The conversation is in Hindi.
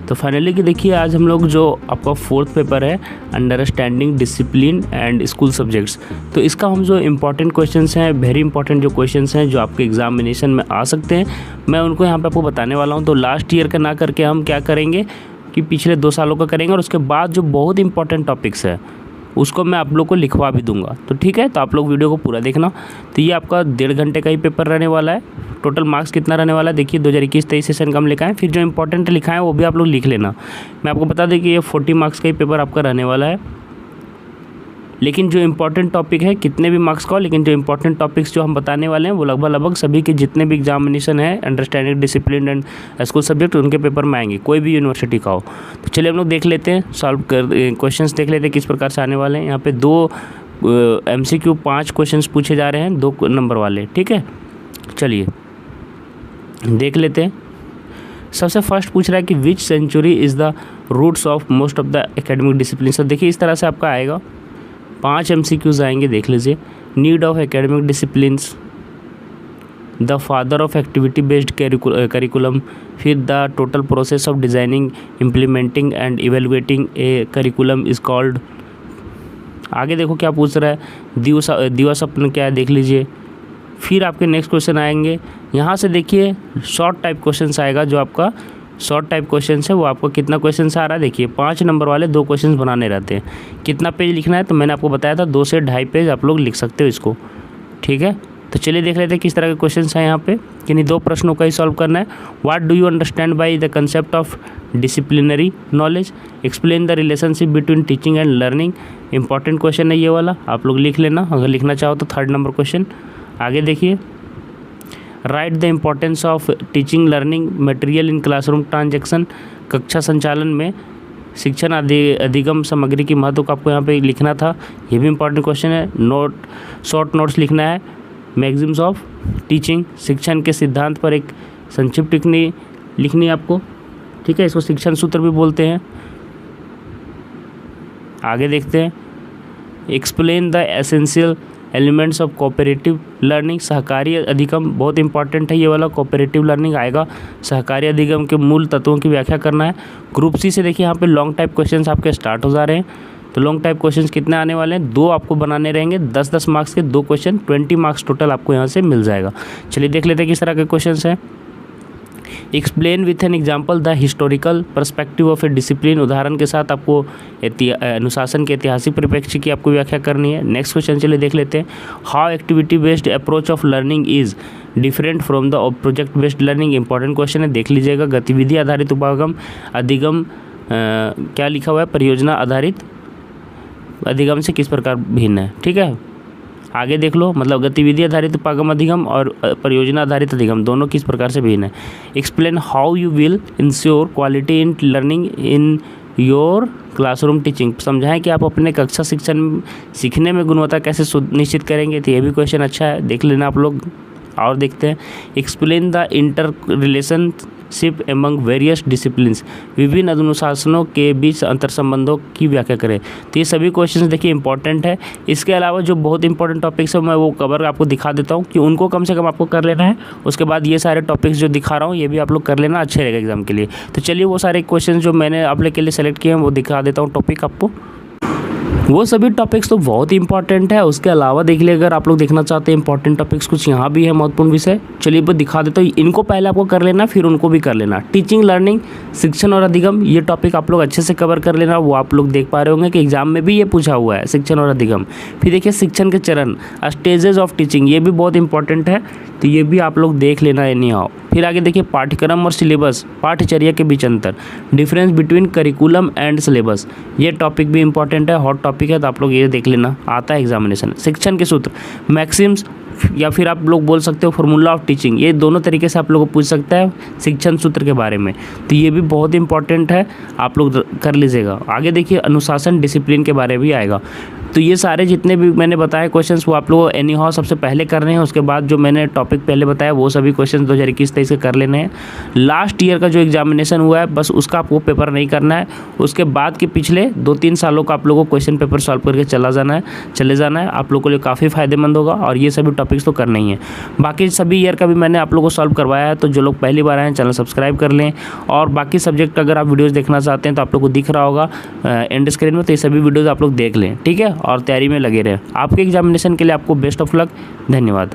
तो फाइनली कि देखिए आज हम लोग जो आपका 4th पेपर है understanding discipline and school subjects, तो इसका हम जो इम्पोर्टेंट क्वेश्चंस हैं, वेरी इंपॉर्टेंट जो क्वेश्चंस हैं जो आपके एग्जामिनेशन में आ सकते हैं, मैं उनको यहाँ पे आपको बताने वाला हूँ। तो लास्ट ईयर का ना करके हम क्या करेंगे कि पिछले 2 सालों का करेंगे और उसके बाद जो बहुत इंपॉर्टेंट टॉपिक्स है उसको मैं आप लोग को लिखवा भी दूंगा। तो ठीक है, तो आप लोग वीडियो को पूरा देखना। तो ये आपका 1.5 घंटे का ही पेपर रहने वाला है। टोटल मार्क्स कितना रहने वाला है देखिए, 2021-23 सेशन का हम लिखा है, फिर जो इंपॉर्टेंट लिखा है वो भी आप लोग लिख लेना। मैं आपको बता दें कि ये 40 मार्क्स का ही पेपर आपका रहने वाला है, लेकिन जो इंपॉर्टेंट टॉपिक है कितने भी मार्क्स का हो, लेकिन जो इंपॉर्टेंट टॉपिक्स जो हम बताने वाले हैं वो लगभग सभी के जितने भी एग्जामिनेशन है understanding discipline and school subject उनके पेपर में आएंगे, कोई भी यूनिवर्सिटी का हो। तो चलिए हम लोग देख लेते हैं, सॉल्व कर क्वेश्चंस देख लेते हैं किस प्रकार से आने वाले हैं। यहाँ पे 2 MCQ 5 क्वेश्चंस पूछे जा रहे हैं, 2 नंबर वाले। ठीक है, चलिए देख लेते हैं। सबसे फर्स्ट पूछ रहा है कि which century is the roots of most of the academic discipline. तो देखिए इस तरह से आपका आएगा, 5 MCQs आएंगे, देख लीजिए। Need of academic disciplines, the father of activity based curriculum, फिर the total process of designing, implementing and evaluating a curriculum is called. आगे देखो क्या पूछ रहा है, दिवा स्वप्न क्या है देख लीजिए। फिर आपके नेक्स्ट क्वेश्चन आएंगे, यहाँ से देखिए शॉर्ट टाइप क्वेश्चन आएगा। जो आपका शॉर्ट टाइप क्वेश्चन है वो आपको कितना क्वेश्चन आ रहा है देखिए, 5 नंबर वाले 2 क्वेश्चन बनाने रहते हैं। कितना पेज लिखना है तो मैंने आपको बताया था 2 से 2.5 पेज आप लोग लिख सकते हो इसको। ठीक है, तो चलिए देख लेते हैं किस तरह के क्वेश्चन हैं यहाँ पे। किन्हीं 2 प्रश्नों का ही सॉल्व करना है। What do you understand by the concept of disciplinary knowledge, explain the relationship between teaching and learning. Important question है ये वाला, आप लोग लिख लेना अगर लिखना चाहो तो। 3rd नंबर क्वेश्चन आगे देखिए, right the importance of teaching learning material in classroom transaction. कक्षा संचालन में शिक्षण अधिगम सामग्री की महत्व को आपको यहाँ पे लिखना था, ये भी इंपॉर्टेंट क्वेश्चन है। शॉर्ट नोट्स लिखना है। मैगजिम्स ऑफ टीचिंग, शिक्षण के सिद्धांत पर एक संक्षिप्त टिप्पणी लिखनी है आपको। ठीक है, इसको शिक्षण सूत्र भी बोलते हैं। आगे देखते हैं, explain the essential elements of cooperative learning. सहकारी अधिगम बहुत इंपॉर्टेंट है ये वाला, कोऑपरेटिव लर्निंग आएगा। सहकारी अधिगम के मूल तत्वों की व्याख्या करना है। ग्रुप सी से देखिए यहाँ पे लॉन्ग टाइप क्वेश्चंस आपके स्टार्ट हो जा रहे हैं। तो लॉन्ग टाइप क्वेश्चंस कितने आने वाले हैं, 2 आपको बनाने रहेंगे, 10-10 मार्क्स के 2 क्वेश्चन, 20 मार्क्स टोटल आपको यहाँ से मिल जाएगा। चलिए देख लेते हैं किस तरह के क्वेश्चन हैं। Explain with an example the historical perspective of A discipline. उदाहरण के साथ आपको अनुशासन के ऐतिहासिक परिप्रेक्ष्य की आपको व्याख्या करनी है। नेक्स्ट क्वेश्चन चलिए देख लेते हैं। How activity based approach of learning is different from the project based learning. Important question है, देख लीजिएगा। गतिविधि आधारित उपागम अधिगम क्या लिखा हुआ है, परियोजना आधारित अधिगम से किस प्रकार भिन्न है। ठीक है, आगे देख लो, मतलब गतिविधि आधारित उपागम अधिगम और परियोजना आधारित अधिगम दोनों किस प्रकार से भिन्न है। Explain how you will ensure quality in learning in your classroom teaching. समझाएं कि आप अपने कक्षा शिक्षण सीखने में गुणवत्ता कैसे सुनिश्चित करेंगे। तो ये भी क्वेश्चन अच्छा है, देख लेना आप लोग। और देखते हैं, explain the inter relationship among various disciplines. विभिन्न अनुशासनों के बीच अंतर संबंधों की व्याख्या करें। तो ये सभी क्वेश्चन देखिए इंपॉर्टेंट है। इसके अलावा जो बहुत इंपॉर्टेंट टॉपिक्स है मैं वो कवर आपको दिखा देता हूँ कि उनको कम से कम आपको कर लेना है। उसके बाद ये सारे टॉपिक्स जो दिखा रहा हूँ ये भी आप लोग कर लेना, अच्छे रहेगा एग्जाम के लिए। तो चलिए वो सारे क्वेश्चन जो मैंने आप लोग के लिए सेलेक्ट किए हैं वो दिखा देता हूँ टॉपिक आपको। वो सभी टॉपिक्स तो बहुत ही इंपॉर्टेंट है। उसके अलावा देख लिए अगर आप लोग देखना चाहते हैं इंपॉर्टेंट टॉपिक्स कुछ यहाँ भी है महत्वपूर्ण विषय, चलिए वो दिखा देता हूँ। इनको पहले आपको कर लेना, फिर उनको भी कर लेना। टीचिंग लर्निंग, शिक्षण और अधिगम, ये टॉपिक आप लोग अच्छे से कवर कर लेना। वो आप लोग देख पा रहे होंगे कि एग्जाम में भी ये पूछा हुआ है, शिक्षण और अधिगम। फिर देखिए शिक्षण के चरण, स्टेजेस ऑफ टीचिंग, ये भी बहुत इंपॉर्टेंट है, तो ये भी आप लोग देख लेना एनी हाउ। फिर आगे देखिए पाठ्यक्रम और सिलेबस, पाठ्यचर्या के बीच अंतर, difference between curriculum and syllabus, ये टॉपिक भी इंपॉर्टेंट है, हॉट टॉपिक है, तो आप लोग ये देख लेना, आता है एग्जामिनेशन। शिक्षण के सूत्र, मैक्सिम्स या फिर आप लोग बोल सकते हो फॉर्मूला ऑफ टीचिंग, ये दोनों तरीके से आप लोग को पूछ सकता है शिक्षण सूत्र के बारे में, तो ये भी बहुत इंपॉर्टेंट है, आप लोग कर लीजिएगा। आगे देखिए अनुशासन डिसिप्लिन के बारे में भी आएगा। तो ये सारे जितने भी मैंने बताए क्वेश्चंस वो आप लोगों एनी हाउ सबसे पहले करने हैं। उसके बाद जो मैंने टॉपिक पहले बताया वो सभी क्वेश्चन 2021-23 के कर लेने हैं। लास्ट ईयर का जो एग्जामिनेशन हुआ है बस उसका आपको पेपर नहीं करना है। उसके बाद के पिछले 2-3 सालों का आप लोगों को क्वेश्चन पेपर सॉल्व करके चले जाना है। आप लोगों के लिए काफ़ी फायदेमंद होगा और ये सभी टॉपिक्स तो करना ही है। बाकी सभी ईयर का भी मैंने आप लोगों को सॉल्व करवाया है, तो जो लोग पहली बार आए हैं चैनल सब्सक्राइब कर लें। और बाकी सब्जेक्ट का अगर आप वीडियोज़ देखना चाहते हैं तो आप लोग को दिख रहा होगा एंड स्क्रीन में, तो ये सभी वीडियोज़ आप लोग देख लें, ठीक है। और तैयारी में लगे रहें। आपके एग्जामिनेशन के लिए आपको बेस्ट ऑफ लक। धन्यवाद।